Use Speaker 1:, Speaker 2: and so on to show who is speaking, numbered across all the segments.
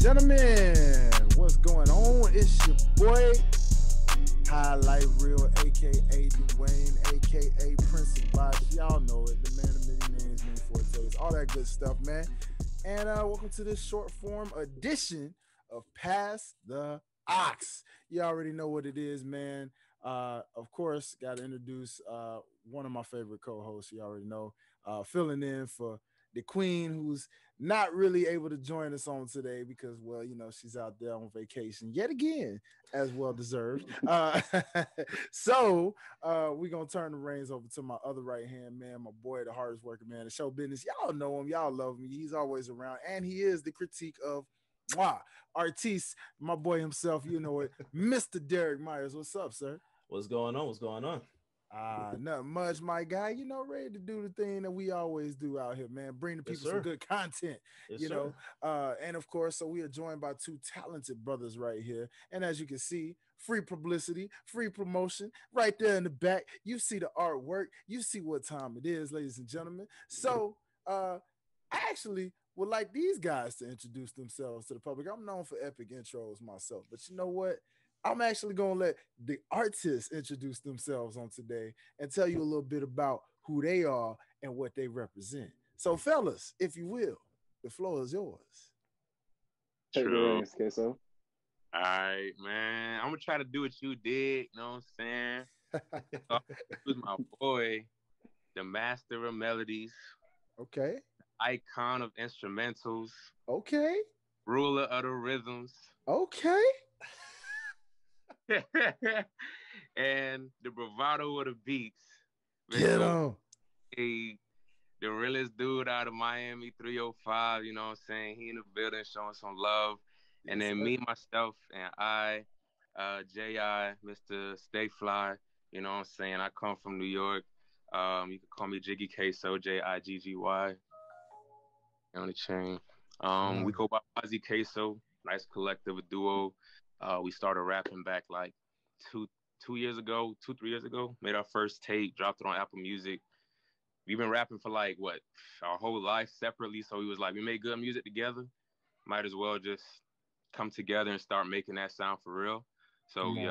Speaker 1: gentlemen, what's going on? It's your boy, Hi-Lite Real, aka Dwayne, aka Prince of Bosh. Y'all know it, the man of many names, many fortes, all that good stuff, man. And welcome to this short form edition of Pass the Ox. You already know what it is, man. Of course, got to introduce one of my favorite co-hosts. You already know, filling in for the queen, who's not really able to join us on today because, well, you know, she's out there on vacation yet again, as well deserved. So we're going to turn the reins over to my other right hand man, my boy, the hardest worker man, the show business. Y'all know him. Y'all love him. He's always around. And he is the critique of artiste, my boy himself. You know it, Mr. Derrick Myers. What's up, sir?
Speaker 2: What's going on? What's going on?
Speaker 1: Nothing much, my guy. You know, ready to do the thing that we always do out here, man. Bring the people some good content, you know. And of course, so we are joined by two talented brothers right here. And as you can see, free publicity, free promotion right there in the back. You see the artwork, you see what time it is, ladies and gentlemen. So I actually would like these guys to introduce themselves to the public. I'm known for epic intros myself, but you know what? I'm actually going to let the artists introduce themselves on today and tell you a little bit about who they are and what they represent. So, fellas, if you will, the floor is yours.
Speaker 3: Take the reins, Keso.
Speaker 4: All right, man. I'm going to try to do what you did. You know what I'm saying? Who's my boy, the master of melodies.
Speaker 1: Okay.
Speaker 4: Icon of instrumentals.
Speaker 1: Okay.
Speaker 4: Ruler of the rhythms.
Speaker 1: Okay.
Speaker 4: And the bravado of the beats.
Speaker 1: Get on.
Speaker 4: The realest dude out of Miami 305, you know what I'm saying? He in the building showing some love. Yes, and then me, myself, and I, J.I., Mr. Stay Fly, you know what I'm saying? I come from New York. You can call me Jiggy Keso, Jiggy on the chain. We go by Waasikeso, nice collective, a duo. We started rapping back like 3 years ago, made our first tape, dropped it on Apple Music. We've been rapping for like, our whole life separately. So we was like, we made good music together. Might as well just come together and start making that sound for real. So we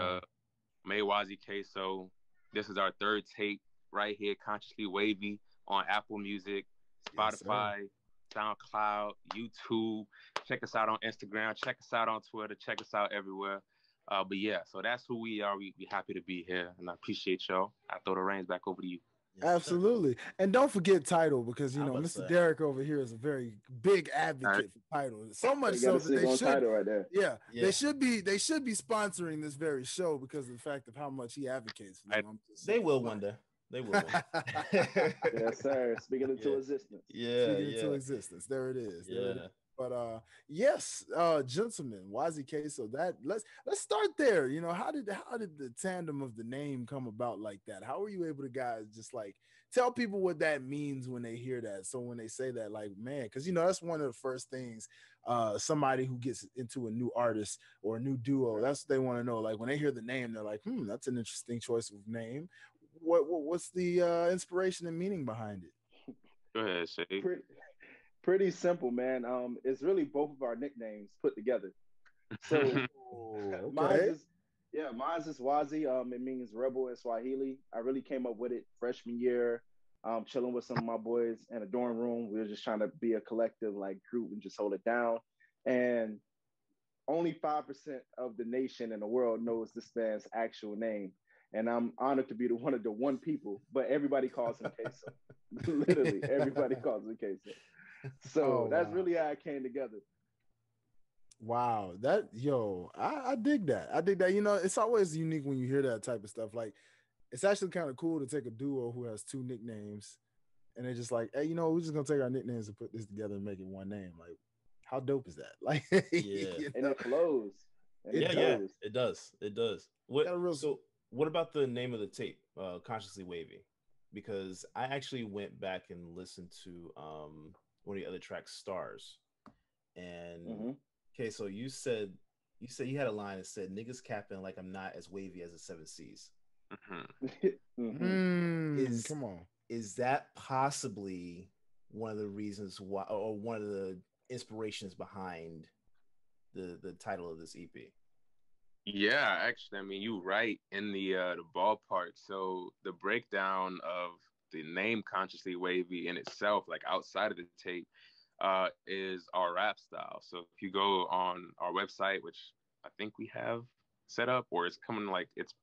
Speaker 4: made Waasikeso. This is our third tape right here, Consciously Wavy, on Apple Music, Spotify, SoundCloud, YouTube. Check us out on Instagram. Check us out on Twitter. Check us out everywhere. But yeah, so that's who we are. We happy to be here, and I appreciate y'all. I throw the reins back over to you.
Speaker 1: Yes, absolutely. And don't forget Tidal, because, you know, Mr. Derrick over here is a very big advocate for Tidal. So much so that they should,
Speaker 3: right there.
Speaker 1: Yeah, they should be sponsoring this very show because of the fact of how much he advocates for them.
Speaker 2: They will one day. They will.
Speaker 3: Yes, sir. Speaking into existence.
Speaker 1: Speaking into existence. There it is. There it is. But yes, gentlemen, Waasikeso. That let's start there. You know, how did the tandem of the name come about like that? How were you able to, guys, just like tell people what that means when they hear that? So when they say that, like, man, because, you know, that's one of the first things somebody who gets into a new artist or a new duo, that's what they want to know. Like when they hear the name, they're like, that's an interesting choice of name. What's the inspiration and meaning behind it?
Speaker 4: Go ahead, Shay.
Speaker 3: Pretty simple, man. It's really both of our nicknames put together. So mine's is WAASI. It means rebel in Swahili. I really came up with it freshman year, chilling with some of my boys in a dorm room. We were just trying to be a collective like group and just hold it down. And only 5% of the nation and the world knows this man's actual name. And I'm honored to be one of the one people, but everybody calls him Keso. Literally, everybody calls him Keso. So that's really how it came together.
Speaker 1: Wow. I dig that. I dig that. You know, it's always unique when you hear that type of stuff. Like, it's actually kind of cool to take a duo who has two nicknames and they're just like, hey, you know, we're just going to take our nicknames and put this together and make it one name. Like, how dope is that? Like,
Speaker 3: you know? And it flows.
Speaker 2: It does. What about the name of the tape, Consciously Wavy? Because I actually went back and listened to one of the other tracks, Stars. And okay, so you said you had a line that said, niggas capping like I'm not as wavy as the 7 C's.
Speaker 1: Come on.
Speaker 2: Is that possibly one of the reasons why, or one of the inspirations behind the title of this EP.
Speaker 4: Yeah, actually, I mean, you're right in the ballpark. So the breakdown of the name Consciously Wavy in itself, like outside of the tape, is our rap style. So if you go on our website, which I think we have set up, or it's coming, like it's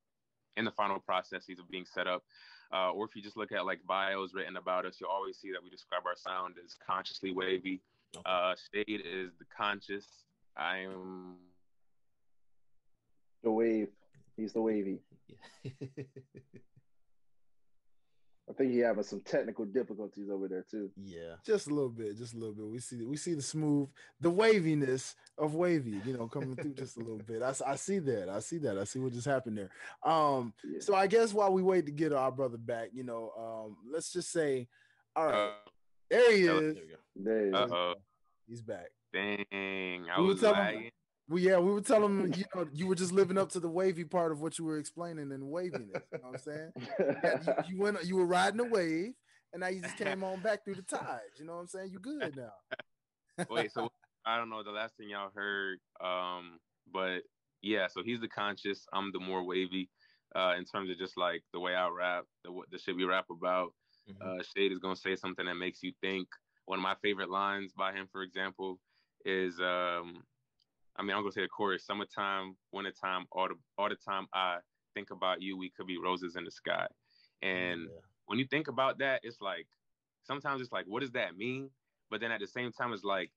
Speaker 4: in the final processes of being set up, or if you just look at like bios written about us, you'll always see that we describe our sound as consciously wavy. Okay. Shade is the conscious. I am
Speaker 3: the wave. He's the wavy. I think he having some technical difficulties over there too.
Speaker 2: Yeah,
Speaker 1: just a little bit, just a little bit. We see the smooth, the waviness of wavy, you know, coming through just a little bit. I see that. I see that. I see what just happened there. So I guess while we wait to get our brother back, you know, let's just say, all right, there he is.
Speaker 3: There he is.
Speaker 1: He's back.
Speaker 4: Dang, I was lagging.
Speaker 1: We were telling him, you know, you were just living up to the wavy part of what you were explaining in waviness. You know what I'm saying? You were riding a wave, and now you just came on back through the tides. You know what I'm saying? You good now.
Speaker 4: Wait, so I don't know the last thing y'all heard, but yeah, so he's the conscious, I'm the more wavy, in terms of just like the way I rap, the shit we rap about. Mm-hmm. Shade is gonna say something that makes you think. One of my favorite lines by him, for example, is I'm gonna say the chorus: "Summertime, wintertime, all the time I think about you. We could be roses in the sky." And when you think about that, it's like sometimes it's like, what does that mean? But then at the same time, it's like,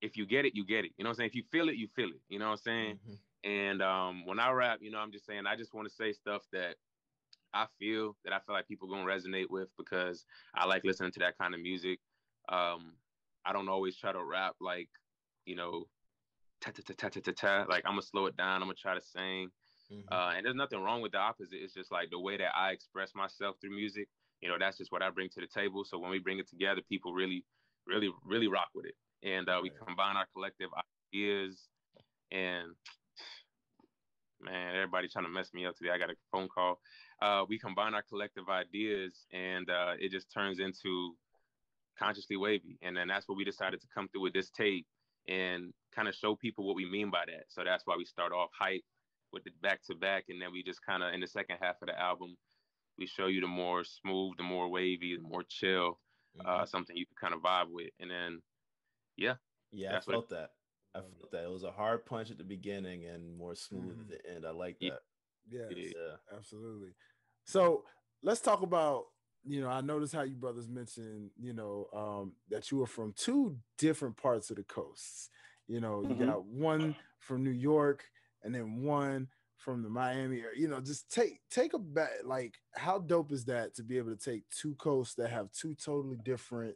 Speaker 4: if you get it, you get it. You know what I'm saying? If you feel it, you feel it. You know what I'm saying? Mm-hmm. And when I rap, you know, I'm just saying I just want to say stuff that I feel like people gonna resonate with, because I like listening to that kind of music. I don't always try to rap like, you know, like I'm gonna slow it down. I'm gonna try to sing. Mm-hmm. And there's nothing wrong with the opposite. It's just like the way that I express myself through music. You know, that's just what I bring to the table. So when we bring it together, people really, really, really rock with it. And we combine our collective ideas. And man, everybody trying to mess me up today. I got a phone call. We combine our collective ideas, and it just turns into Consciously Wavy. And then that's what we decided to come through with this tape and kind of show people what we mean by that. So that's why we start off hype with the back-to-back, and then we just kind of, in the second half of the album, we show you the more smooth, the more wavy, the more chill, something you can kind of vibe with. And then, yeah.
Speaker 2: Yeah, I felt that. I felt that. It was a hard punch at the beginning and more smooth at the end. I like that.
Speaker 1: Yes, yeah, absolutely. So let's talk about, you know, I noticed how you brothers mentioned, you know, that you were from two different parts of the coasts. You know, you got one from New York and then one from the Miami area. You know, just take a back. Like, how dope is that to be able to take two coasts that have two totally different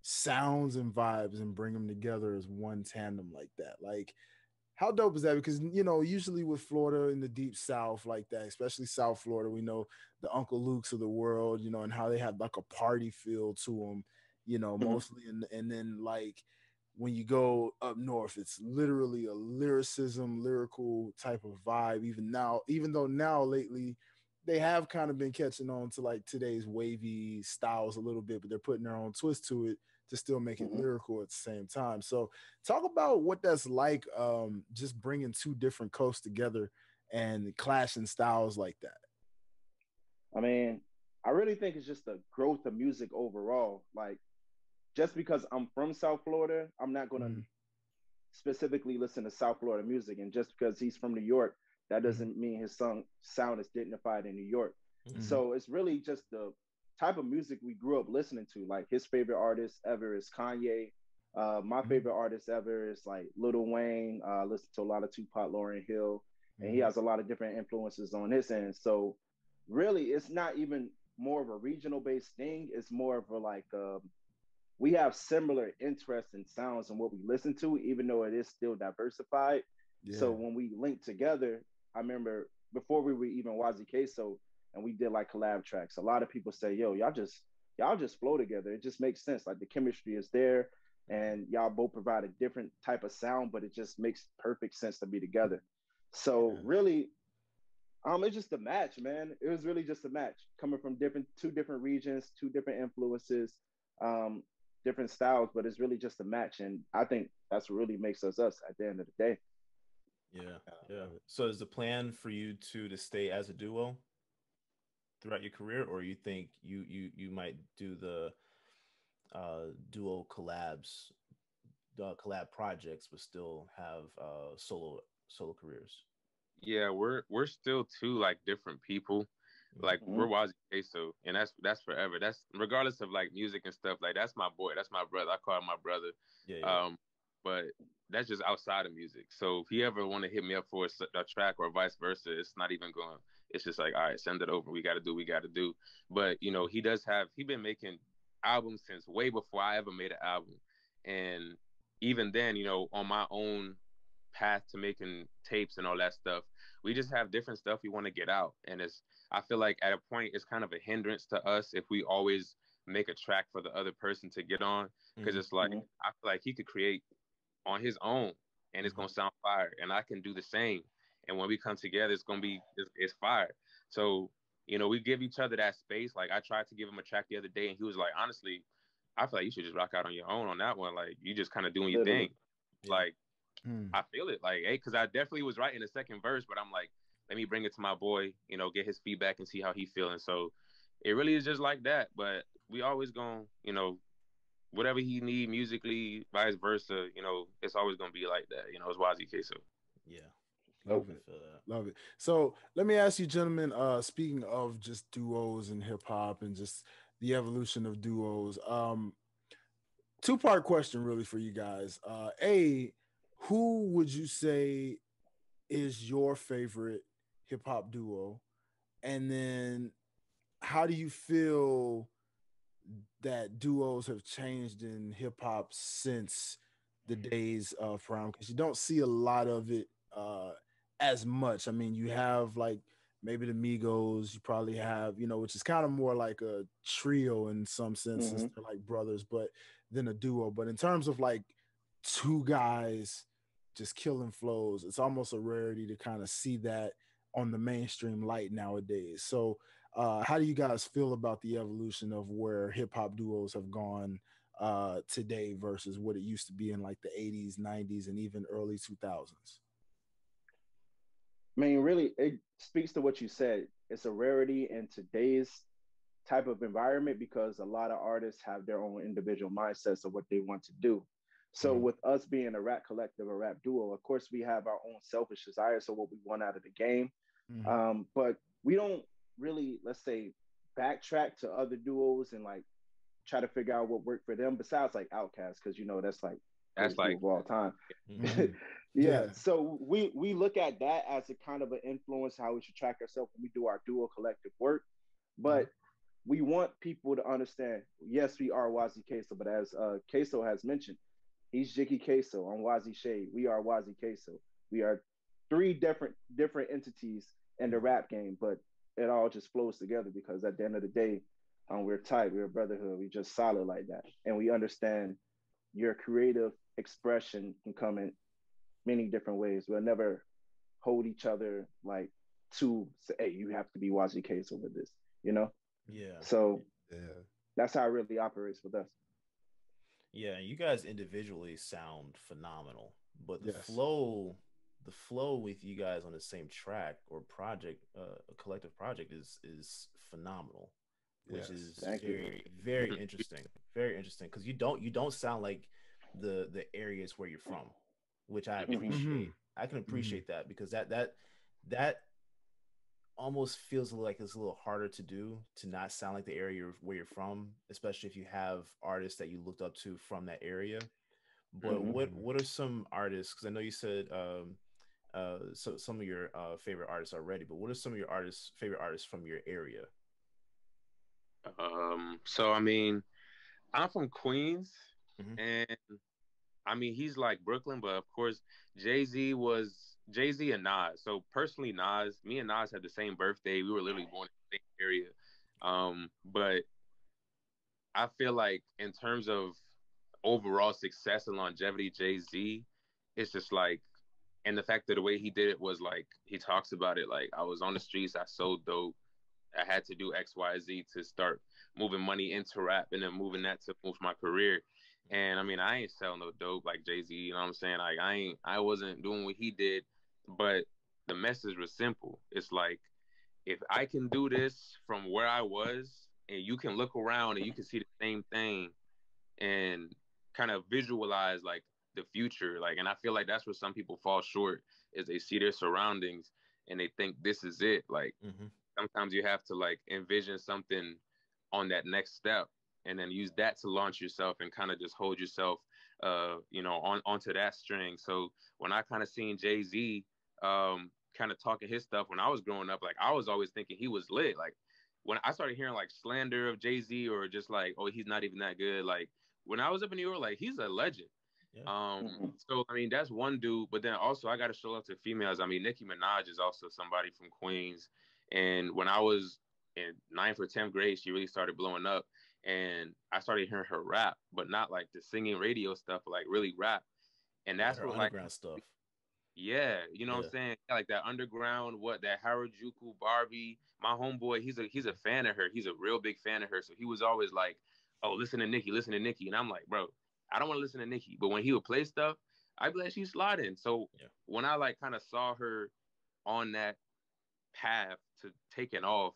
Speaker 1: sounds and vibes and bring them together as one tandem like that? Like, how dope is that? Because, you know, usually with Florida in the deep South like that, especially South Florida, we know the Uncle Lukes of the world, you know, and how they have like a party feel to them, you know, mostly. And then like when you go up north, it's literally a lyrical type of vibe. Even though now lately they have kind of been catching on to like today's wavy styles a little bit, but they're putting their own twist to it to still make it lyrical at the same time. So talk about what that's like, just bringing two different coasts together and clashing styles like that.
Speaker 3: I mean, I really think it's just the growth of music overall. Like, just because I'm from South Florida, I'm not going to specifically listen to South Florida music. And just because he's from New York, that doesn't mean his sound is dignified in New York. So it's really just the type of music we grew up listening to. Like, his favorite artist ever is Kanye. My favorite artist ever is like Lil Wayne. Listen to a lot of Tupac, Lauryn Hill, and he has a lot of different influences on his end. So really, it's not even more of a regional based thing. It's more of a like we have similar interests and sounds in what we listen to, even though it is still diversified. Yeah. So when we link together, I remember before we were even Waasikeso and we did like collab tracks, a lot of people say, yo, y'all just flow together. It just makes sense. Like, the chemistry is there and y'all both provide a different type of sound, but it just makes perfect sense to be together. So really, it's just a match, man. It was really just a match coming from two different regions, two different influences. different styles, but it's really just a match. And I think that's what really makes us us at the end of the day.
Speaker 2: Yeah. So is the plan for you to stay as a duo throughout your career, or you think you might do the duo collabs, collab projects, but still have solo careers?
Speaker 4: Yeah, we're still two like different people. Like we're Waasikeso, and that's forever. That's regardless of like music and stuff. Like that's my boy, that's my brother. I call him my brother.
Speaker 2: Yeah.
Speaker 4: But that's just outside of music. So if he ever want to hit me up for a track or vice versa, it's not even going. It's just like, all right, send it over. We got to do. We got to do. But you know, he been making albums since way before I ever made an album, and even then, you know, on my own path to making tapes and all that stuff, we just have different stuff we want to get out, and I feel like at a point it's kind of a hindrance to us if we always make a track for the other person to get on, because it's like I feel like he could create on his own and it's gonna sound fire, and I can do the same, and when we come together it's gonna be it's fire. So you know, we give each other that space. Like I tried to give him a track the other day and he was like, honestly, I feel like you should just rock out on your own on that one. Like you just kind of doing your thing. Like I feel it, like, hey, because I definitely was right in the second verse, but I'm like, let me bring it to my boy, you know, get his feedback and see how he feeling. So it really is just like that. But we always gonna, you know, whatever he need musically, vice versa, you know, it's always gonna be like that. You know, it's Waasikeso.
Speaker 2: Yeah.
Speaker 1: Love it. Love it. So let me ask you, gentlemen, speaking of just duos and hip hop and just the evolution of duos, two-part question really for you guys. Who would you say is your favorite hip hop duo? And then how do you feel that duos have changed in hip hop since the days of Prime? Because you don't see a lot of it as much. I mean, you have like maybe the Migos, you probably have, you know, which is kind of more like a trio in some senses. They're like brothers, but then a duo. But in terms of like two guys just killing flows, it's almost a rarity to kind of see that on the mainstream light nowadays. So how do you guys feel about the evolution of where hip hop duos have gone today versus what it used to be in like the 80s, 90s, and even early 2000s?
Speaker 3: I mean, really, it speaks to what you said. It's a rarity in today's type of environment because a lot of artists have their own individual mindsets of what they want to do. So with us being a rap collective, a rap duo, of course, we have our own selfish desires. So what we want out of the game. But we don't really, let's say, backtrack to other duos and like try to figure out what worked for them besides like Outkast, because you know that's like of all time. Yeah. So we look at that as a kind of an influence how we should track ourselves when we do our duo collective work. But we want people to understand, yes, we are Waasikeso, but as Keso has mentioned, he's Jiggy Keso on WAASI Shade. We are Waasikeso. We are three different entities in the rap game, but it all just flows together because at the end of the day, we're tight, we're a brotherhood, we just solid like that. And we understand your creative expression can come in many different ways. We'll never hold each other like to say, hey, you have to be Waasikeso with this, you know?
Speaker 2: Yeah.
Speaker 3: So that's how it really operates with us.
Speaker 2: Yeah, you guys individually sound phenomenal, but the flow with you guys on the same track or project, a collective project is phenomenal, which is very interesting, very interesting, because you don't sound like the areas where you're from, which I appreciate. I can appreciate that because that almost feels like it's a little harder to do, to not sound like the area where you're from, especially if you have artists that you looked up to from that area. But what are some artists, because I know you said so some of your favorite artists already, but what are some of your favorite artists from your area?
Speaker 4: So I mean, I'm from Queens, and I mean he's like Brooklyn, but of course Jay-Z and Nas. So personally, me and Nas had the same birthday. We were literally born in the same area. But I feel like in terms of overall success and longevity, Jay-Z, it's just like, and the fact that the way he did it was like, he talks about it like, I was on the streets, I sold dope, I had to do X, Y, Z to start moving money into rap and then moving that to move my career. And I mean, I ain't sell no dope like Jay-Z, you know what I'm saying? Like I wasn't doing what he did, but the message was simple. It's like, if I can do this from where I was and you can look around and you can see the same thing and kind of visualize like the future. Like, and I feel like that's where some people fall short, is they see their surroundings and they think this is it. Like sometimes you have to like envision something on that next step and then use that to launch yourself and kind of just hold yourself, you know, onto that string. So when I kind of seen Jay-Z, kind of talking his stuff when I was growing up, like I was always thinking he was lit. Like when I started hearing like slander of Jay-Z or just like, oh, he's not even that good. Like when I was up in New York, like he's a legend. Yeah. So I mean, that's one dude, but then also I got to show love to females. I mean, Nicki Minaj is also somebody from Queens. And when I was in 9th or 10th grade, she really started blowing up. And I started hearing her rap, but not like the singing radio stuff, but like really rap. And that's
Speaker 2: her
Speaker 4: what
Speaker 2: underground
Speaker 4: like
Speaker 2: stuff.
Speaker 4: Yeah, you know what I'm saying? Like that underground, that Harajuku Barbie. My homeboy, he's a fan of her. He's a real big fan of her. So he was always like, "Oh, listen to Nicki, listen to Nicki." And I'm like, "Bro, I don't want to listen to Nicki." But when he would play stuff, I'd be like, "She's sliding." So when I like kind of saw her on that path to taking off,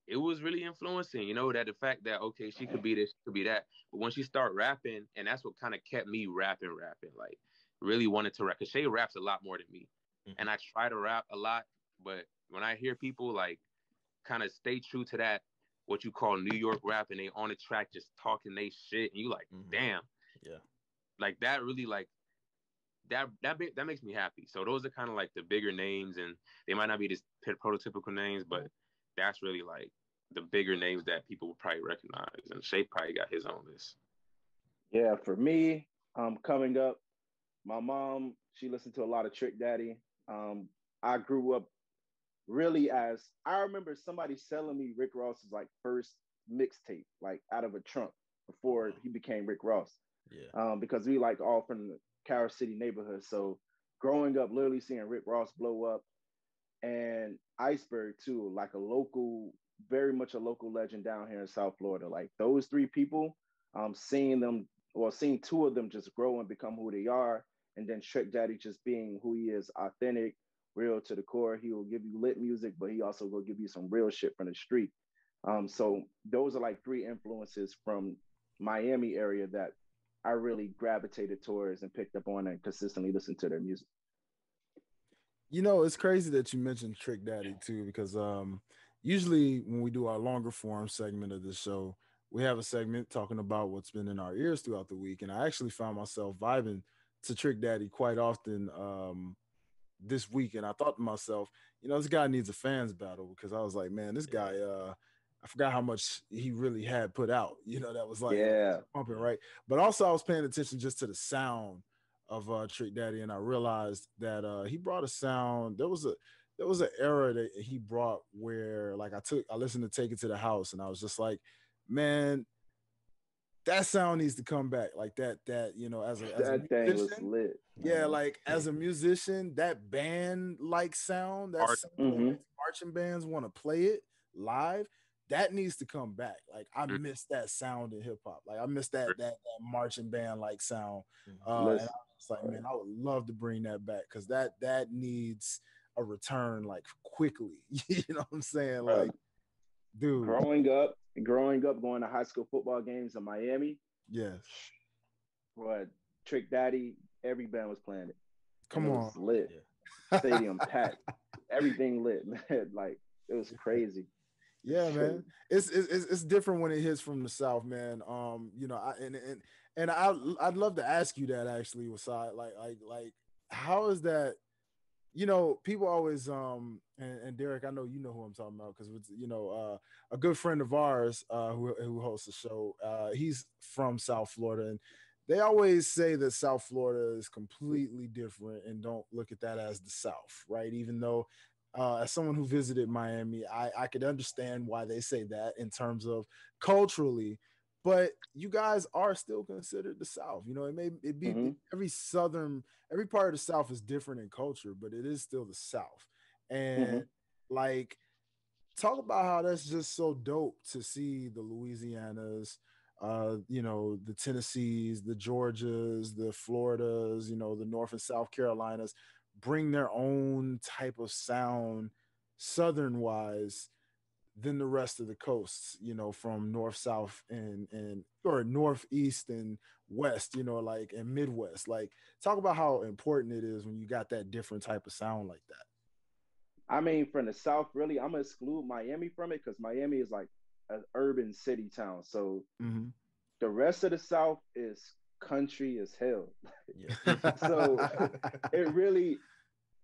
Speaker 4: it was really influencing, you know, that the fact that, okay, she could be this, she could be that. But when she started rapping, and that's what kind of kept me rapping, like really wanted to rap. Because Shay raps a lot more than me. And I try to rap a lot. But when I hear people like kind of stay true to that, what you call New York rap, and they on the track just talking they shit, and you like, damn.
Speaker 2: Yeah.
Speaker 4: Like that really like, that makes me happy. So those are kind of like the bigger names, and they might not be just prototypical names, but that's really like the bigger names that people would probably recognize. And Shay probably got his own list.
Speaker 3: Yeah, for me, coming up, my mom, she listened to a lot of Trick Daddy. I grew up really I remember somebody selling me Rick Ross's like first mixtape, like out of a trunk before he became Rick Ross.
Speaker 2: Yeah.
Speaker 3: Because we like all from the Carol City neighborhood. So growing up, literally seeing Rick Ross blow up, and Iceberg too, like very much a local legend down here in South Florida. Like those three people, seeing two of them just grow and become who they are, and then Trick Daddy just being who he is, authentic, real to the core. He will give you lit music, but he also will give you some real shit from the street. So those are like three influences from Miami area that I really gravitated towards and picked up on and consistently listened to their music.
Speaker 1: You know, it's crazy that you mentioned Trick Daddy too, because usually when we do our longer form segment of the show, we have a segment talking about what's been in our ears throughout the week. And I actually found myself vibing to Trick Daddy quite often this week. And I thought to myself, you know, this guy needs a fans battle, because I was like, man, this guy, I forgot how much he really had put out, you know, that was like pumping, right? But also I was paying attention just to the sound of Trick Daddy, and I realized that he brought a sound. There was an era that he brought where like I listened to Take It to the House, and I was just like, man, that sound needs to come back. Like that, you know, as a
Speaker 3: thing was lit.
Speaker 1: Yeah, like as a musician, that band like sound, that sound marching bands want to play it live, that needs to come back. Like I miss that sound in hip hop. Like I miss that marching band like sound. And I was like, man, I would love to bring that back, because that needs a return like quickly. You know what I'm saying? Like, dude,
Speaker 3: growing up, going to high school football games in Miami.
Speaker 1: Yes.
Speaker 3: But Trick Daddy, every band was playing it.
Speaker 1: Come
Speaker 3: on.
Speaker 1: It
Speaker 3: was lit. Yeah. Stadium packed. Everything lit, man. Like it was crazy.
Speaker 1: Yeah, man. It's different when it hits from the South, man. You know, I'd love to ask you that actually, Wasai. Like how is that? You know, people always and Derrick, I know you know who I'm talking about, because you know, a good friend of ours who hosts the show, he's from South Florida, and they always say that South Florida is completely different and don't look at that as the South, right? Even though as someone who visited Miami, I could understand why they say that in terms of culturally, but you guys are still considered the South. You know, it be every part of the South is different in culture, but it is still the South. And like, talk about how that's just so dope to see the Louisianas, you know, the Tennessees, the Georgias, the Floridas, you know, the North and South Carolinas bring their own type of sound, Southern wise, than the rest of the coasts, you know, from north, south, and or northeast and west, you know, like and Midwest. Like, talk about how important it is when you got that different type of sound like that.
Speaker 3: I mean, from the South, really, I'm gonna exclude Miami from it because Miami is like an urban city town. So the rest of the South is country as hell.
Speaker 2: Yeah.
Speaker 3: So it really,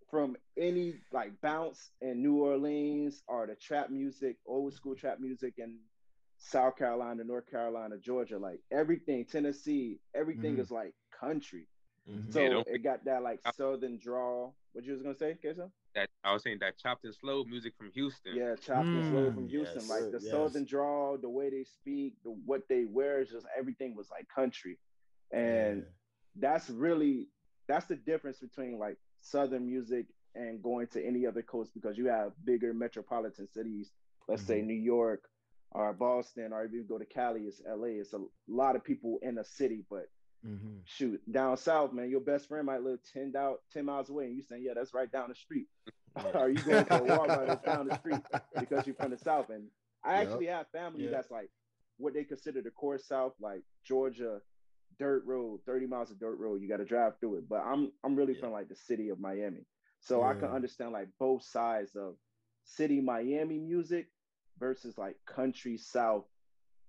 Speaker 3: from any like bounce in New Orleans or the trap music, old school trap music in South Carolina, North Carolina, Georgia, like everything, Tennessee, everything is like country. So it got that like southern drawl. What you was gonna say, Keso?
Speaker 4: That I was saying that chopped and slow music from Houston.
Speaker 3: Yeah, chopped and slow from Houston.
Speaker 2: Yes,
Speaker 3: like the southern drawl, the way they speak, what they wear, is just everything was like country. And that's the difference between like southern music and going to any other coast, because you have bigger metropolitan cities, let's say New York or Boston, or if you go to Cali, it's LA. It's a lot of people in a city, but shoot, down south, man, your best friend might live 10 miles away, and you saying, yeah, that's right down the street. Or you going to a Walmart that's down the street because you're from the South. And I actually have family that's like what they consider the core South, like Georgia, dirt road, 30 miles of dirt road. You got to drive through it. But I'm really from like the city of Miami. So I can understand like both sides of city Miami music versus like country South.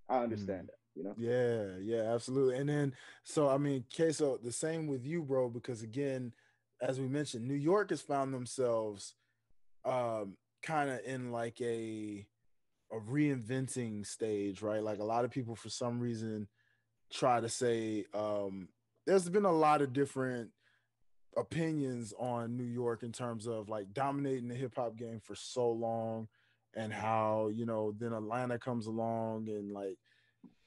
Speaker 3: I understand that. You know?
Speaker 1: Yeah, absolutely. And then, so I mean, Keso, the same with you, bro, because again, as we mentioned, New York has found themselves kind of in like a reinventing stage, right? Like a lot of people for some reason try to say there's been a lot of different opinions on New York in terms of like dominating the hip hop game for so long, and how, you know, then Atlanta comes along and like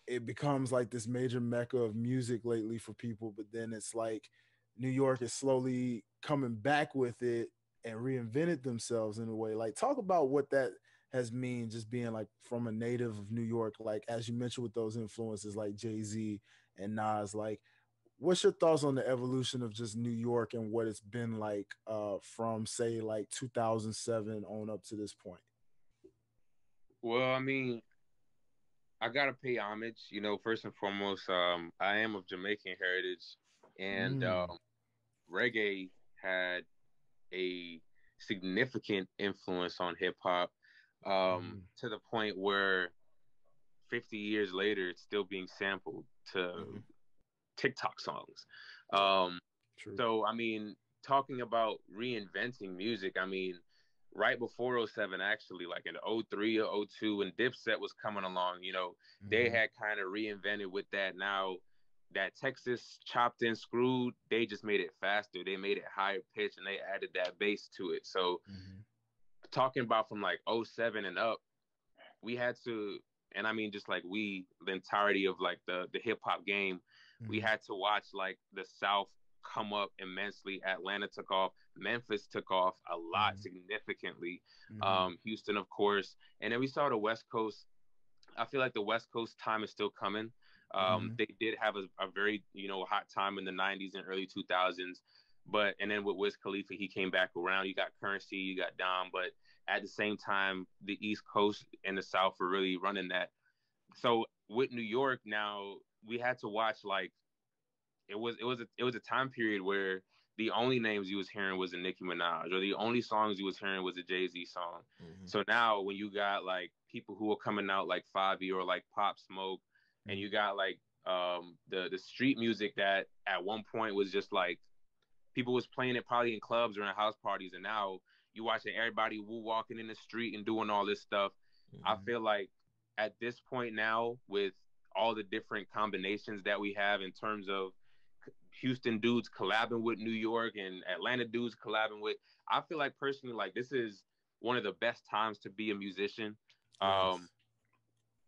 Speaker 1: it becomes like this major mecca of music lately for people, but then it's like New York is slowly coming back with it and reinvented themselves in a way. Like, talk about what that has mean, just being like from a native of New York, like as you mentioned with those influences like Jay-Z and Nas. Like, what's your thoughts on the evolution of just New York and what it's been like from say like 2007 on up to this point?
Speaker 4: Well, I mean, I gotta pay homage. You know, first and foremost, I am of Jamaican heritage, and reggae had a significant influence on hip hop, to the point where 50 years later, it's still being sampled to TikTok songs. So, I mean, talking about reinventing music, I mean, right before '07, actually, like in '03 or '02, when Dipset was coming along, you know, they had kind of reinvented with that. Now, that Texas chopped and screwed, they just made it faster. They made it higher pitch, and they added that bass to it. So, talking about from like '07 and up, we had to, and I mean, just like the entirety of like the hip hop game, we had to watch like the South come up immensely. Atlanta took off, Memphis took off a lot significantly, Houston, of course, and then we saw the West Coast. I feel like the West Coast time is still coming. They did have a very, you know, hot time in the '90s and early 2000s, but and then with Wiz Khalifa, he came back around. You got Currency, you got Dom, but at the same time, the East Coast and the South were really running that. So with New York now, we had to watch like it was a time period where the only names you was hearing was a Nicki Minaj, or the only songs you was hearing was a Jay-Z song. So now when you got like people who are coming out like 5E or like Pop Smoke, and you got like the street music that at one point was just like people was playing it probably in clubs or in house parties, and now you watching everybody woo walking in the street and doing all this stuff. I feel like at this point now, with all the different combinations that we have in terms of Houston dudes collabing with New York and Atlanta dudes collabing with, I feel like personally, like this is one of the best times to be a musician.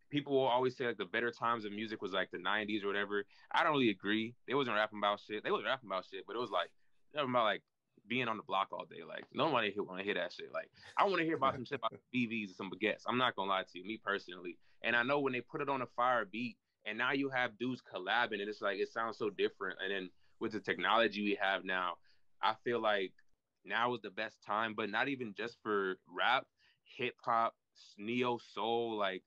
Speaker 4: People will always say like the better times of music was like the '90s or whatever. I don't really agree. They wasn't rapping about shit. They was rapping about shit, but it was like rapping about like being on the block all day. Like, nobody want to hear that shit. Like, I want to hear about some shit about BVs and some baguettes. I'm not gonna lie to you, me personally. And I know when they put it on a fire beat, and now you have dudes collabing, and it's like it sounds so different. And then with the technology we have now, I feel like now is the best time. But not even just for rap, hip hop, neo soul. Like,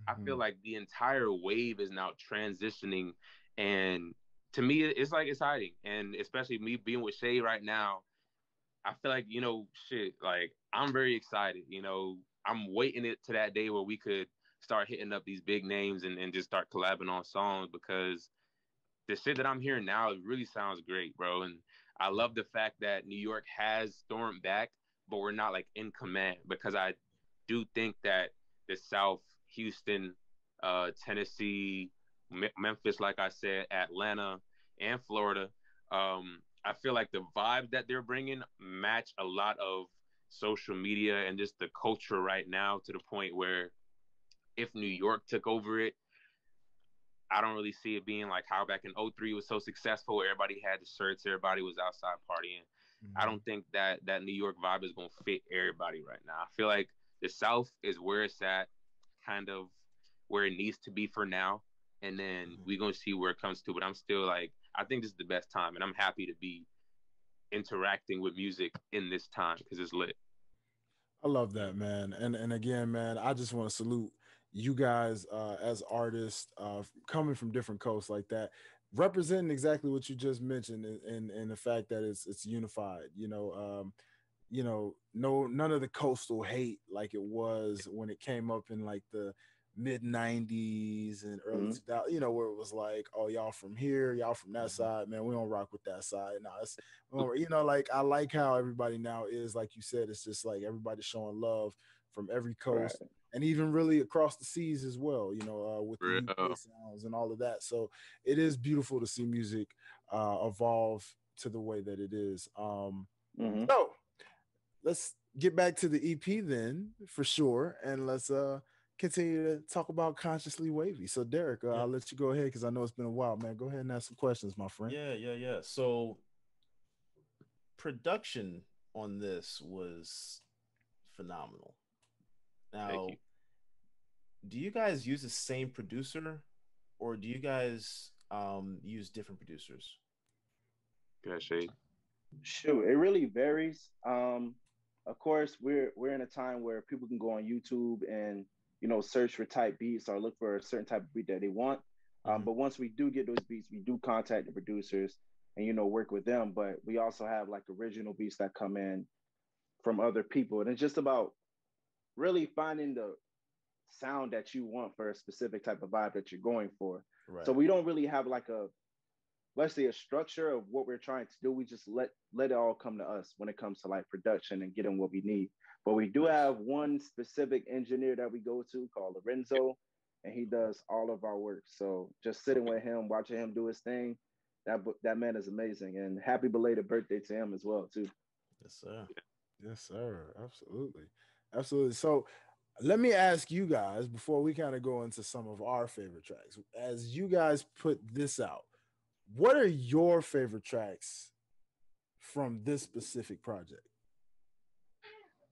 Speaker 4: I feel like the entire wave is now transitioning, and to me, it's like exciting. And especially me being with Shay right now, I feel like, you know, shit, like, I'm very excited. You know, I'm waiting it to that day where we could start hitting up these big names and just start collabing on songs, because the shit that I'm hearing now, it really sounds great, bro. And I love the fact that New York has stormed back, but we're not like in command, because I do think that the South, Houston, Tennessee, Memphis, like I said, Atlanta, and Florida, I feel like the vibe that they're bringing match a lot of social media and just the culture right now, to the point where if New York took over it, I don't really see it being like how back in '03 was so successful, where everybody had the shirts, everybody was outside partying. I don't think that New York vibe is going to fit everybody right now. I feel like the South is where it's at, kind of where it needs to be for now. And then we're going to see where it comes to. But I'm still like, I think this is the best time. And I'm happy to be interacting with music in this time, because it's lit.
Speaker 1: I love that, man. And again, man, I just want to salute you guys as artists coming from different coasts like that, representing exactly what you just mentioned, and the fact that it's unified. You know, no, none of the coastal hate like it was when it came up in like the mid 90s and early 2000s, where it was like, oh, y'all from here, y'all from that side, man, we don't rock with that side. No, it's, like, I like how everybody now is, like you said, it's just like everybody showing love from every coast, right, and even really across the seas as well, with the UK sounds and all of that. So it is beautiful to see music evolve to the way that it is. So let's get back to the EP then, for sure, and let's continue to talk about Consciously Wavy. So Derrick, I'll let you go ahead, because I know it's been a while, man. Go ahead and ask some questions, my friend.
Speaker 2: Yeah. So production on this was phenomenal. Now, do you guys use the same producer, or do you guys use different producers?
Speaker 4: Good shade.
Speaker 3: Shoot, it really varies. Of course, we're in a time where people can go on YouTube and search for type beats or look for a certain type of beat that they want. But once we do get those beats, we do contact the producers and work with them. But we also have like original beats that come in from other people, and it's just about really finding the sound that you want for a specific type of vibe that you're going for. Right. So we don't really have like let's say a structure of what we're trying to do. We just let it all come to us when it comes to like production and getting what we need. But we do have one specific engineer that we go to called Lorenzo, and he does all of our work. So just sitting with him, watching him do his thing, that man is amazing. And happy belated birthday to him as well, too.
Speaker 2: Yes, sir.
Speaker 1: Yes, sir. Absolutely. Absolutely. So let me ask you guys, before we kind of go into some of our favorite tracks, as you guys put this out, what are your favorite tracks from this specific project?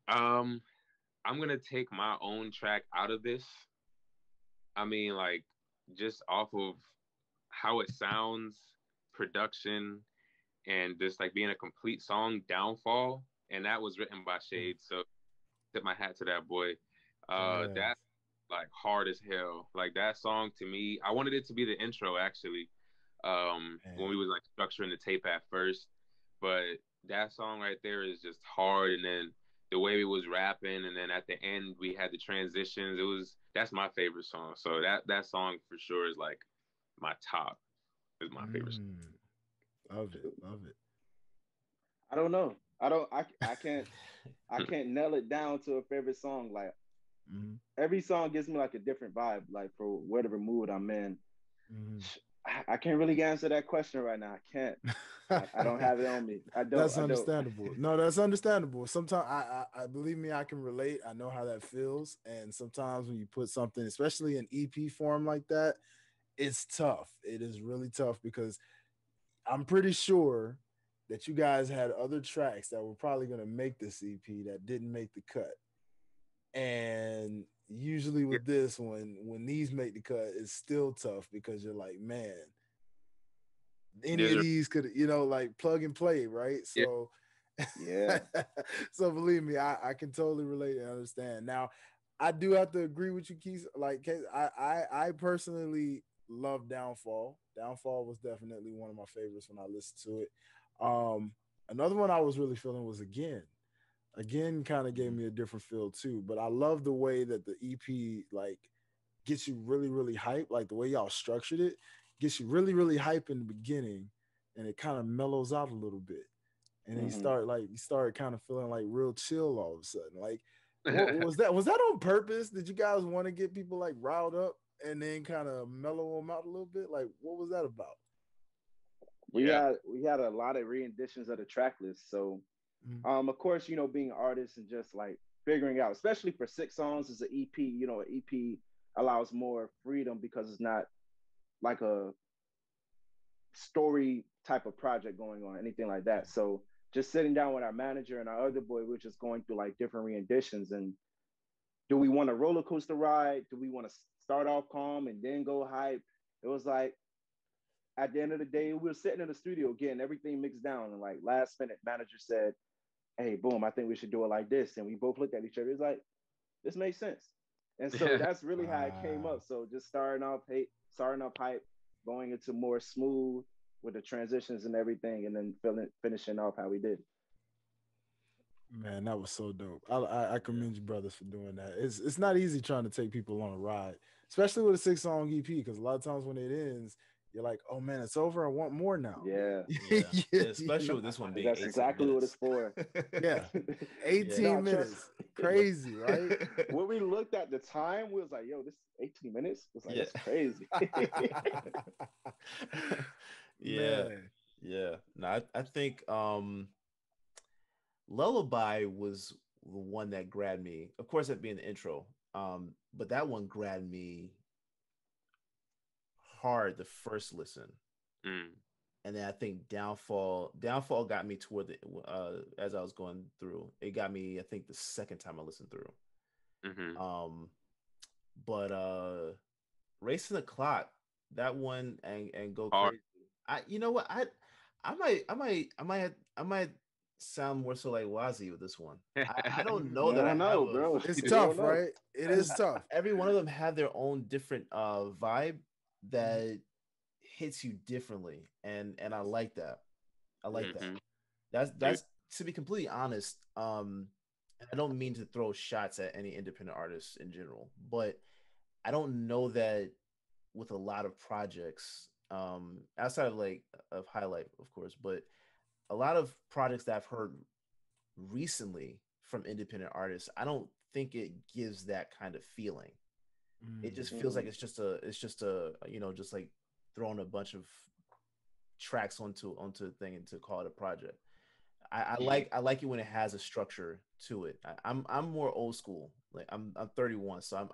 Speaker 4: I'm gonna take my own track out of this. I mean, like, just off of how it sounds, production, and just like being a complete song, Downfall. And that was written by Shade. So tip my hat to that boy. That's like hard as hell. Like, that song, to me, I wanted it to be the intro, actually, when we was like structuring the tape at first. But that song right there is just hard. And then the way we was rapping, and then at the end we had the transitions. That's my favorite song. So that song for sure is like my top. Is my favorite song.
Speaker 1: Love it.
Speaker 3: I don't know. I can't nail it down to a favorite song. Like, every song gives me like a different vibe, like for whatever mood I'm in. I can't really answer that question right now. I can't. I don't have it on me. I don't.
Speaker 1: That's understandable. No, that's understandable. Sometimes I believe me, I can relate. I know how that feels. And sometimes when you put something, especially in EP form like that, it's tough. It is really tough, because I'm pretty sure that you guys had other tracks that were probably going to make this EP that didn't make the cut. And usually with this, when these make the cut, it's still tough because you're like, man, any of these could, like plug and play, right? So
Speaker 3: yeah.
Speaker 1: So believe me, I can totally relate and understand. Now, I do have to agree with you, Keith. Like, I personally love Downfall. Downfall was definitely one of my favorites when I listened to it. Another one I was really feeling was Again. Again kind of gave me a different feel too, but I love the way that the EP like gets you really, really hype. Like the way y'all structured it gets you really, really hype in the beginning, and it kind of mellows out a little bit, and then you start kind of feeling like real chill all of a sudden. Like, what was that? Was that on purpose? Did you guys want to get people like riled up and then kind of mellow them out a little bit? Like, what was that about?
Speaker 3: We had a lot of renditions of the track list, so. Of course, being artists and just like figuring out, especially for 6 songs as an EP, an EP allows more freedom because it's not like a story type of project going on, anything like that. So just sitting down with our manager and our other boy, we're just going through like different renditions. And do we want a roller coaster ride? Do we want to start off calm and then go hype? It was like, at the end of the day, we were sitting in the studio again, everything mixed down. And like last minute, manager said, hey, boom, I think we should do it like this. And we both looked at each other. It's like, this makes sense. And so that's really how it came up. So just starting off hype, going into more smooth with the transitions and everything, and then finishing off how we did.
Speaker 1: Man, that was so dope. I commend you brothers for doing that. It's not easy trying to take people on a ride, especially with a 6-song EP, because a lot of times when it ends, you're like, oh man, it's over. I want more now.
Speaker 3: Yeah.
Speaker 2: Especially with this one being
Speaker 3: that's exactly
Speaker 2: minutes.
Speaker 3: what it's for.
Speaker 1: Yeah. 18 minutes. Crazy, right?
Speaker 3: When we looked at the time, we was like, yo, this 18 minutes? It was like, that's crazy.
Speaker 2: Yeah. No, I think Lullaby was the one that grabbed me. Of course, that being the intro. But that one grabbed me hard the first listen. And then I think Downfall got me toward the as I was going through. It got me, I think, the second time I listened through. But Racing the Clock, that one, and Go Crazy. You know what? I might sound more so like WAASI with this one. I don't know that I know,
Speaker 3: bro.
Speaker 1: It's tough, right? It is tough.
Speaker 2: Every one of them have their own different vibe that hits you differently, and I like that. I like that. That's to be completely honest. I don't mean to throw shots at any independent artists in general, but I don't know that with a lot of projects, outside of Hi-Lite, of course, but a lot of projects that I've heard recently from independent artists, I don't think it gives that kind of feeling. It just feels like it's just a just like throwing a bunch of tracks onto a thing and to call it a project. I like it when it has a structure to it. I'm more old school. Like I'm 31, so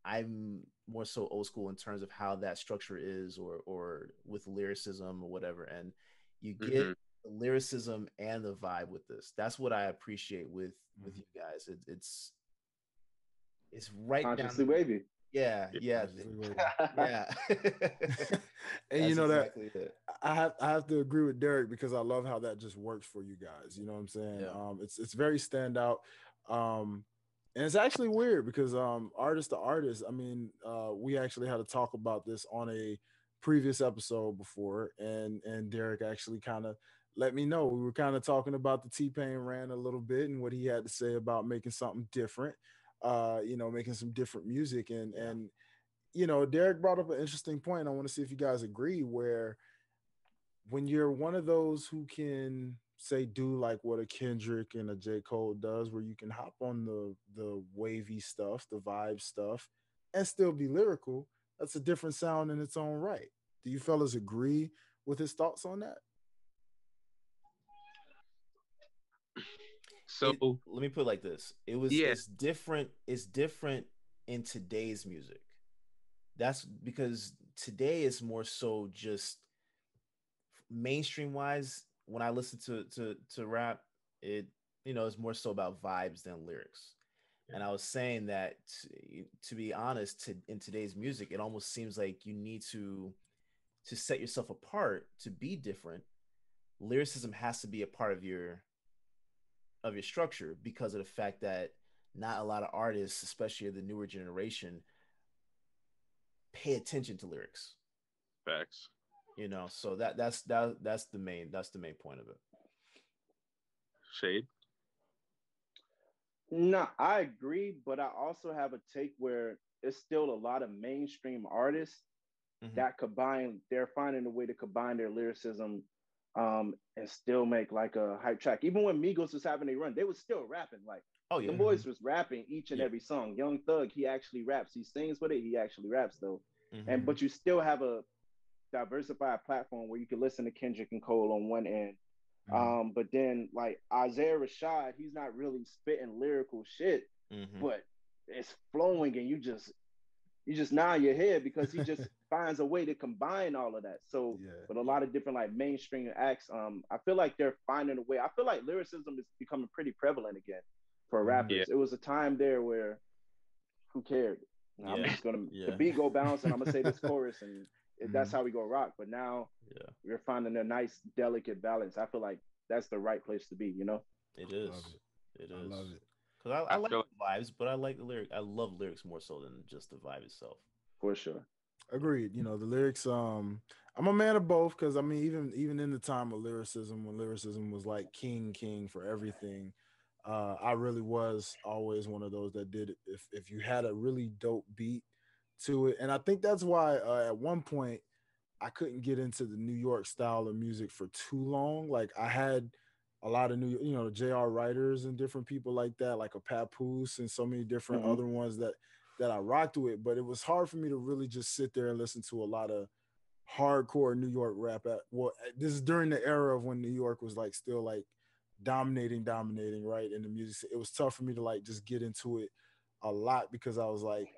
Speaker 2: I'm more so old school in terms of how that structure is, or with lyricism or whatever. And you get the lyricism and the vibe with this. That's what I appreciate with you guys. It's right
Speaker 3: Consciously
Speaker 2: down.
Speaker 3: Wavy.
Speaker 2: Yeah.
Speaker 1: And you know exactly that I have to agree with Derrick, because I love how that just works for you guys. You know what I'm saying? Yeah. It's very standout. And it's actually weird because artist to artist, I mean, we actually had to talk about this on a previous episode before, and Derrick actually kind of let me know. We were kind of talking about the T-Pain rant a little bit and what he had to say about making something different, making some different music. And Derrick brought up an interesting point. I want to see if you guys agree, where when you're one of those who can say do like what a Kendrick and a J. Cole does, where you can hop on the wavy stuff, the vibe stuff, and still be lyrical, that's a different sound in its own right. Do you fellas agree with his thoughts on that?
Speaker 2: So let me put it like this. It's different in today's music. That's because today is more so just mainstream wise, when I listen to rap, it, you know, it's more so about vibes than lyrics. Yeah. And I was saying that to be honest, in today's music, it almost seems like you need to set yourself apart, to be different. Lyricism has to be a part of your structure because of the fact that not a lot of artists, especially the newer generation, pay attention to lyrics.
Speaker 4: Facts.
Speaker 2: You know, so that's the main point of it.
Speaker 4: Shade.
Speaker 3: No, I agree, but I also have a take where it's still a lot of mainstream artists that combine. They're finding a way to combine their lyricism and still make like a hype track. Even when Migos was having a run, they was still rapping. Like, oh yeah, the boys was rapping each and every song. Young Thug, he actually raps. He sings with it. He actually raps though. And but you still have a diversified platform where you can listen to Kendrick and Cole on one end. But then like Isaiah Rashad, he's not really spitting lyrical shit, but it's flowing and you just nod your head because he just finds a way to combine all of that. So with a lot of different like mainstream acts, I feel like they're finding a way. I feel like lyricism is becoming pretty prevalent again for rappers. Yeah. It was a time there where who cared? I'm just gonna the beat go bounce and I'm gonna say this chorus and that's how we go rock. But now we're finding a nice delicate balance. I feel like that's the right place to be, you know?
Speaker 2: It is. It is. I love it. Because I like the vibes, but I like the lyric. I love lyrics more so than just the vibe itself.
Speaker 3: For sure.
Speaker 1: Agreed. You know, the lyrics, I'm a man of both because I mean, even in the time of lyricism, when lyricism was like king for everything, I really was always one of those that did it. If you had a really dope beat to it. And I think that's why at one point I couldn't get into the New York style of music for too long. Like I had a lot of new, you know, JR writers and different people like that, like a Papoose and so many different other ones that I rocked with. But it was hard for me to really just sit there and listen to a lot of hardcore New York rap. Well, this is during the era of when New York was like still like dominating, right, in the music. It was tough for me to like just get into it a lot because I was like,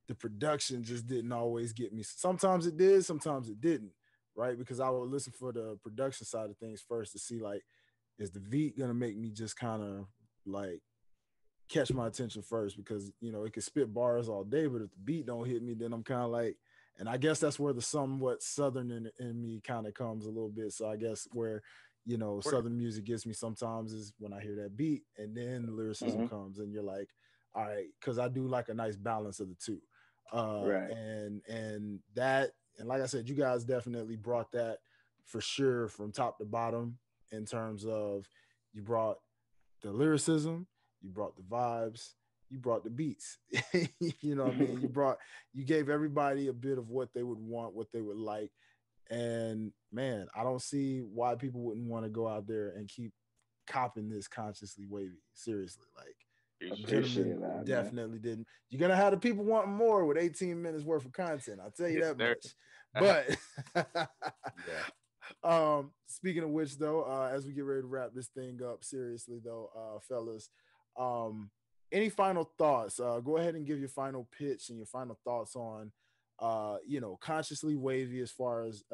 Speaker 1: the production just didn't always get me. Sometimes it did, sometimes it didn't, right? Because I would listen for the production side of things first to see like, is the beat gonna make me just kind of like catch my attention first? Because you know it can spit bars all day, but if the beat don't hit me, then I'm kind of like, and I guess that's where the somewhat southern in me kind of comes a little bit. So I guess where you know southern music gets me sometimes is when I hear that beat, and then the lyricism comes, and you're like, all right, because I do like a nice balance of the two.
Speaker 3: Right.
Speaker 1: And that, and like I said, you guys definitely brought that for sure from top to bottom in terms of you brought the lyricism, you brought the vibes, you brought the beats. You know what I mean? You gave everybody a bit of what they would want, what they would like. And man, I don't see why people wouldn't want to go out there and keep copping this Consciously Wavy. Seriously, like gentlemen that, definitely didn't. You're gonna have the people wanting more with 18 minutes worth of content. I'll tell you that much. But speaking of which, though, as we get ready to wrap this thing up, seriously though, fellas, any final thoughts? Go ahead and give your final pitch and your final thoughts on you know, Consciously Wavy, as far as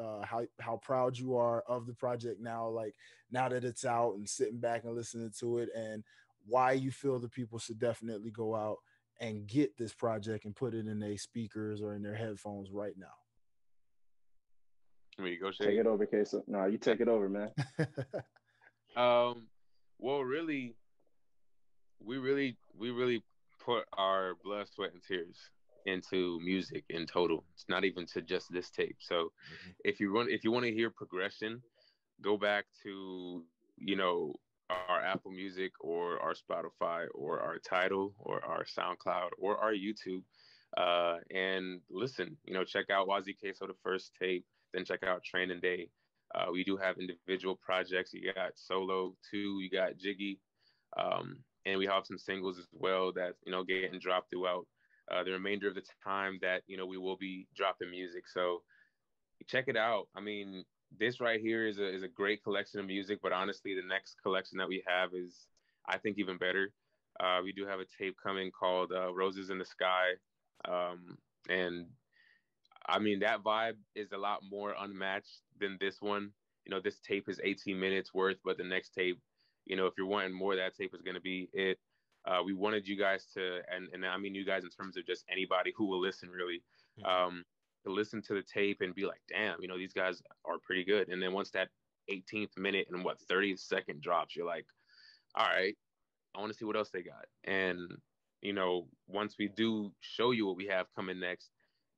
Speaker 1: how proud you are of the project now, like now that it's out and sitting back and listening to it, and why you feel the people should definitely go out and get this project and put it in their speakers or in their headphones right now.
Speaker 4: Where you go, Shady?
Speaker 3: Take it over, Keso. No, you take it over, man.
Speaker 4: Well, really, we really put our blood, sweat, and tears into music in total. It's not even to just this tape. So if you want to hear progression, go back to, you know, our Apple Music or our Spotify or our Tidal or our SoundCloud or our YouTube, and listen. You know, check out Waasikeso, the first tape, then check out Training Day. We do have individual projects. You got Solo 2, you got Jiggy, and we have some singles as well that, you know, getting dropped throughout the remainder of the time that, you know, we will be dropping music. So check it out. I mean, this right here is a great collection of music, but honestly, the next collection that we have is, I think, even better. We do have a tape coming called Roses in the Sky. And I mean, that vibe is a lot more unmatched than this one. you know, this tape is 18 minutes worth, but the next tape, you know, if you're wanting more, that tape is going to be it. We wanted you guys to, and I mean you guys in terms of just anybody who will listen, really, to listen to the tape and be like, damn, you know, these guys are pretty good. And then once that 18th minute and 30th second drops, you're like, all right, I want to see what else they got. And, you know, once we do show you what we have coming next,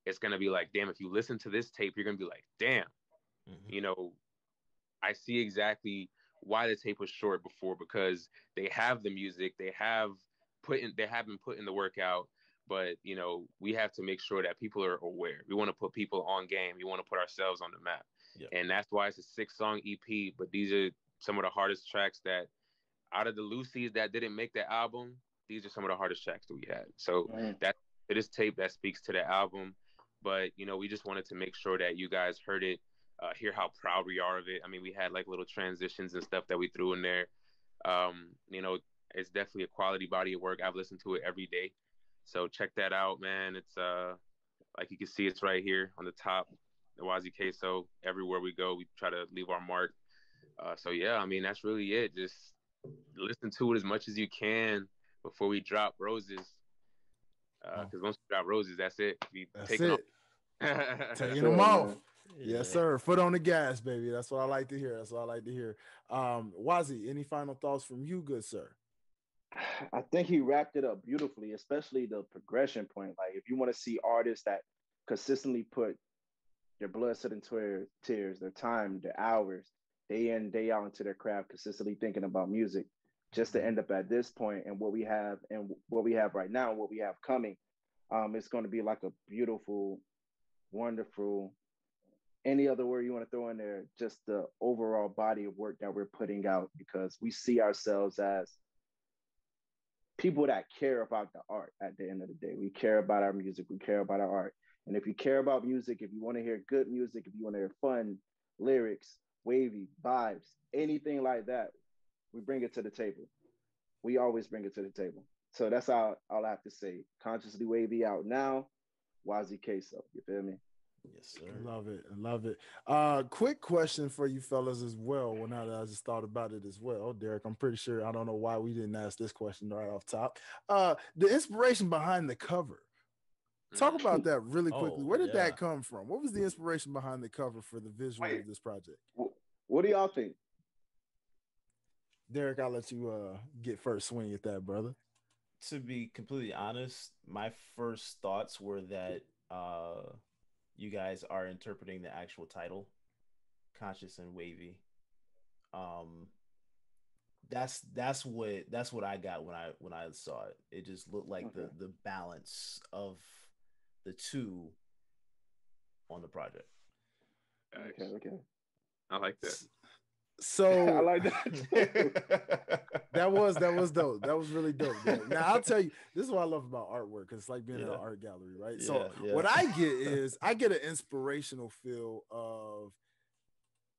Speaker 4: it's going to be like, damn, if you listen to this tape, you're going to be like, damn, you know, I see exactly why the tape was short before, because they have the music, they have been putting the work out, but, you know, we have to make sure that people are aware. We want to put people on game. We want to put ourselves on the map. And that's why it's a 6-song EP, but these are some of the hardest tracks that, out of the Lucy's that didn't make the album, these are some of the hardest tracks that we had. So that it is tape that speaks to the album. But, you know, we just wanted to make sure that you guys heard it, hear how proud we are of it. I mean, we had like little transitions and stuff that we threw in there. You know, it's definitely a quality body of work. I've listened to it every day. So check that out, man. It's like you can see, it's right here on the top, the Waasikeso. Everywhere we go, we try to leave our mark. So yeah, I mean, that's really it. Just listen to it as much as you can before we drop Roses. Because once we drop Roses, that's it.
Speaker 1: Taking them off. Yes, sir. Foot on the gas, baby. That's what I like to hear. WAASI, any final thoughts from you, good sir?
Speaker 3: I think he wrapped it up beautifully, especially the progression point. Like, if you want to see artists that consistently put their blood, sweat, and tears, their time, their hours, day in, day out into their craft, consistently thinking about music, just to end up at this point and what we have right now, and what we have coming, it's going to be like a beautiful, wonderful, any other word you want to throw in there, just the overall body of work that we're putting out, because we see ourselves as people that care about the art. At the end of the day, we care about our music, we care about our art. And if you care about music, if you want to hear good music, if you want to hear fun lyrics, wavy vibes, anything like that, we bring it to the table. We always bring it to the table. So that's all I have to say. Consciously Wavy out now. Waasikeso. You feel me?
Speaker 1: Yes, sir. Love it. Quick question for you fellas as well. Well, now that I just thought about it as well, Derrick, I'm pretty sure, I don't know why we didn't ask this question right off top. The inspiration behind the cover. Talk about that really quickly. Where did that come from? What was the inspiration behind the cover for the visual of this project?
Speaker 3: What do y'all think?
Speaker 1: Derrick, I'll let you get first swing at that, brother.
Speaker 2: To be completely honest, my first thoughts were that you guys are interpreting the actual title, Conscious and Wavy. That's what I got when I saw it. It just looked like the balance of the two on the project.
Speaker 3: Okay.
Speaker 4: I like that.
Speaker 1: So
Speaker 3: I like that.
Speaker 1: that was dope. That was really dope. Now I'll tell you, this is what I love about artwork, because it's like being in an art gallery, right? What I get is I get an inspirational feel of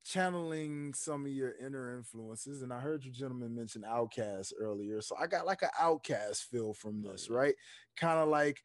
Speaker 1: channeling some of your inner influences. And I heard you gentlemen mention Outkast earlier. So I got like an Outkast feel from this, right? Kind of like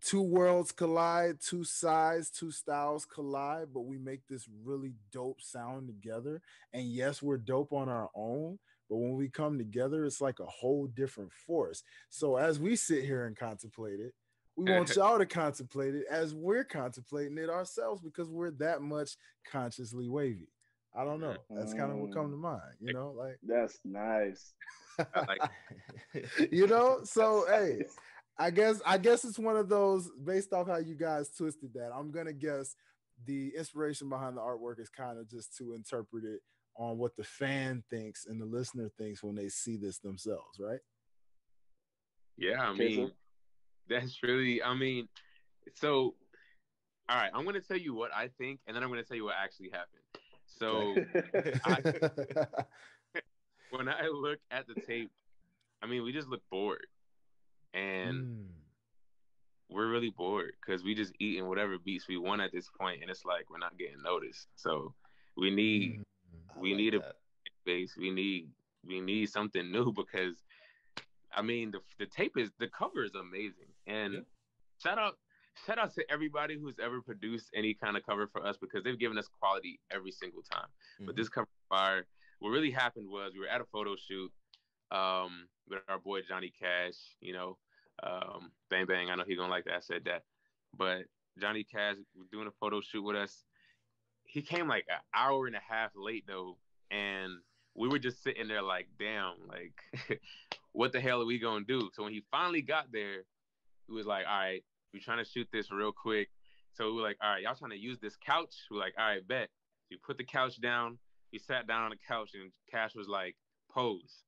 Speaker 1: two worlds collide, two sides, two styles collide, but we make this really dope sound together. And yes, we're dope on our own, but when we come together, it's like a whole different force. So as we sit here and contemplate it, we want y'all to contemplate it as we're contemplating it ourselves, because we're that much consciously wavy. I don't know. That's kind of what come to mind, you know, like
Speaker 3: that's nice.
Speaker 4: I like
Speaker 1: you know, so hey, I guess it's one of those, based off how you guys twisted that, I'm gonna guess the inspiration behind the artwork is kind of just to interpret it on what the fan thinks and the listener thinks when they see this themselves, right?
Speaker 4: Yeah, I mean, that's really, I mean, so, all right, I'm going to tell you what I think, and then I'm going to tell you what actually happened. So, when I look at the tape, I mean, we just look bored. And we're really bored because we just eating whatever beats we want at this point, and it's like we're not getting noticed. So we need a base. We need something new, because I mean the tape is, the cover is amazing. And shout out shout out to everybody who's ever produced any kind of cover for us, because they've given us quality every single time. But this cover fire. What really happened was we were at a photo shoot with our boy Johnny Cash, you know, bang bang. I know he's gonna like that I said that, but Johnny Cash was doing a photo shoot with us. He came like an hour and a half late though, and we were just sitting there like, damn, like, what the hell are we gonna do? So when he finally got there, he was like, all right, we're trying to shoot this real quick. So we were like, all right, y'all trying to use this couch? We're like, all right, bet. We put the couch down. We sat down on the couch, and Cash was like, pose.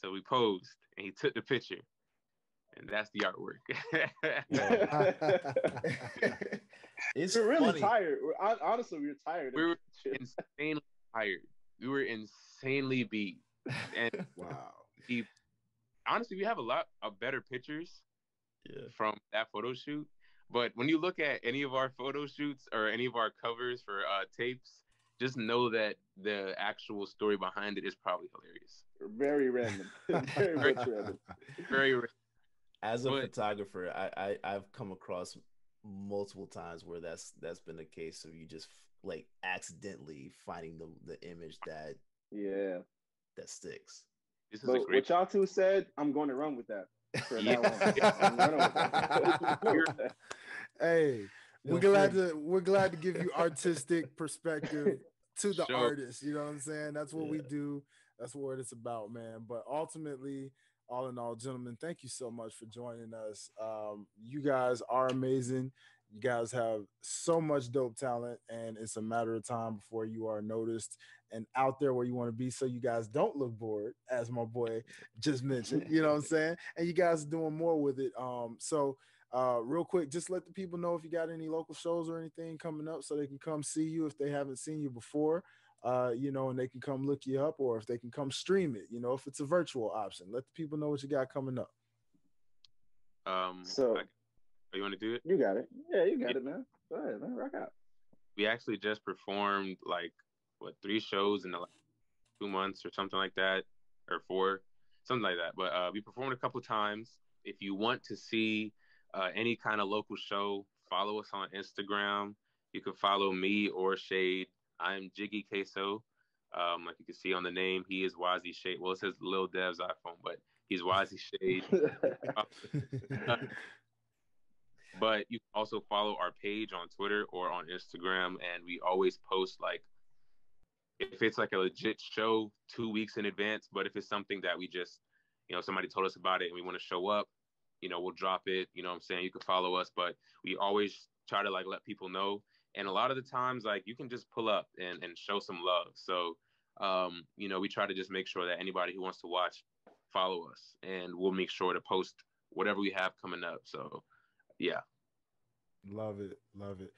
Speaker 4: So we posed, and he took the picture. And that's the artwork.
Speaker 3: We're really tired. Honestly, we were tired.
Speaker 4: We were insanely tired. We were insanely beat. And
Speaker 1: wow.
Speaker 4: Honestly, we have a lot of better pictures from that photo shoot. But when you look at any of our photo shoots or any of our covers for tapes, just know that the actual story behind it is probably hilarious.
Speaker 3: Very random. Very much random.
Speaker 4: Very random.
Speaker 2: As a photographer, I've come across multiple times where that's been the case of you just like accidentally finding the image that sticks.
Speaker 4: This is what
Speaker 3: y'all two said, I'm going to run with that.
Speaker 1: Hey, we're glad to give you artistic perspective to the artist. You know what I'm saying? That's what we do. That's what it's about, man. But ultimately, all in all, gentlemen, thank you so much for joining us. You guys are amazing. You guys have so much dope talent, and it's a matter of time before you are noticed and out there where you want to be, so you guys don't look bored, as my boy just mentioned. You know what I'm saying? And you guys are doing more with it. So real quick, just let the people know if you got any local shows or anything coming up, so they can come see you if they haven't seen you before. You know, and they can come look you up, or if they can come stream it, you know, if it's a virtual option. Let the people know what you got coming up.
Speaker 3: So
Speaker 4: you want to do it?
Speaker 3: You got it. Yeah, you got it, man. Go ahead, man. Rock out.
Speaker 4: We actually just performed 3 shows in the last 2 months or something like that, or 4, something like that. But we performed a couple times. If you want to see any kind of local show, follow us on Instagram. You can follow me or Shade. I'm Jiggy Keso. Like you can see on the name, he is WAASI Shade. Well, it says Lil Dev's iPhone, but he's WAASI Shade. But you can also follow our page on Twitter or on Instagram, and we always post if it's like a legit show 2 weeks in advance. But if it's something that we just, somebody told us about it and we want to show up, we'll drop it. You know what I'm saying? You can follow us, but we always try to let people know. And a lot of the times, you can just pull up and show some love. So, we try to just make sure that anybody who wants to watch, follow us, and we'll make sure to post whatever we have coming up. So, yeah.
Speaker 1: Love it. Love it.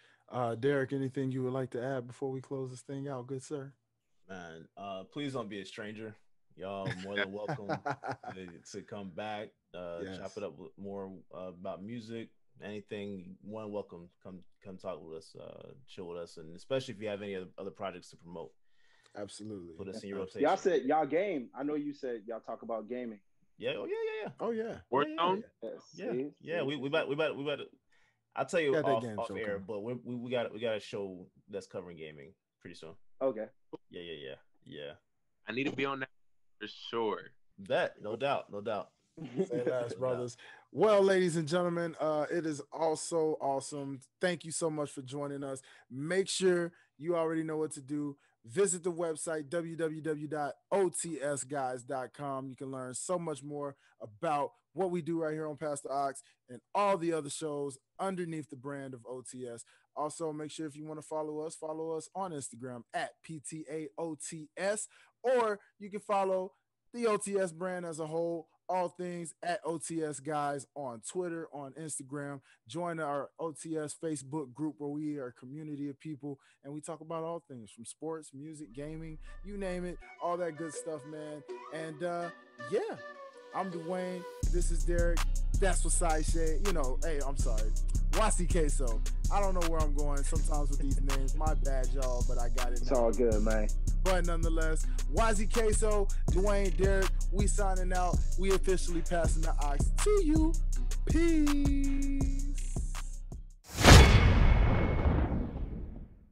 Speaker 1: Derrick, anything you would like to add before we close this thing out? Good, sir.
Speaker 2: Man, please don't be a stranger. Y'all more than welcome to come back, chop it up more about music. Anything, one welcome. Come talk with us, chill with us, and especially if you have any other projects to promote.
Speaker 1: Absolutely.
Speaker 2: Put us in your rotation.
Speaker 3: Y'all said y'all game. I know you said y'all talk about gaming.
Speaker 2: Yeah. Oh yeah.
Speaker 1: Oh yeah.
Speaker 4: Warzone.
Speaker 2: Yeah. We about to. I'll tell you off air, but we got a show that's covering gaming pretty soon.
Speaker 3: Okay.
Speaker 2: Yeah.
Speaker 4: I need to be on that for sure.
Speaker 2: That no doubt.
Speaker 1: Say less, brothers. Well, ladies and gentlemen, it is also awesome. Thank you so much for joining us. Make sure you already know what to do. Visit the website, www.otsguys.com. You can learn so much more about what we do right here on Pastor Ox and all the other shows underneath the brand of OTS. Also, make sure if you want to follow us on Instagram at PTAOTS, or you can follow the OTS brand as a whole, all things at OTS Guys on Twitter, on Instagram. Join our OTS Facebook group where we are a community of people and we talk about all things from sports, music, gaming, you name it, all that good stuff, man. And I'm Dwayne. This is Derrick. That's what Sai said. Hey, I'm sorry. Waasikeso. I don't know where I'm going sometimes with these names. My bad, y'all, but I got it now.
Speaker 3: It's all good, man.
Speaker 1: But nonetheless, Waasikeso, Dwayne, Derrick, we signing out. We officially passing the ox to you. Peace.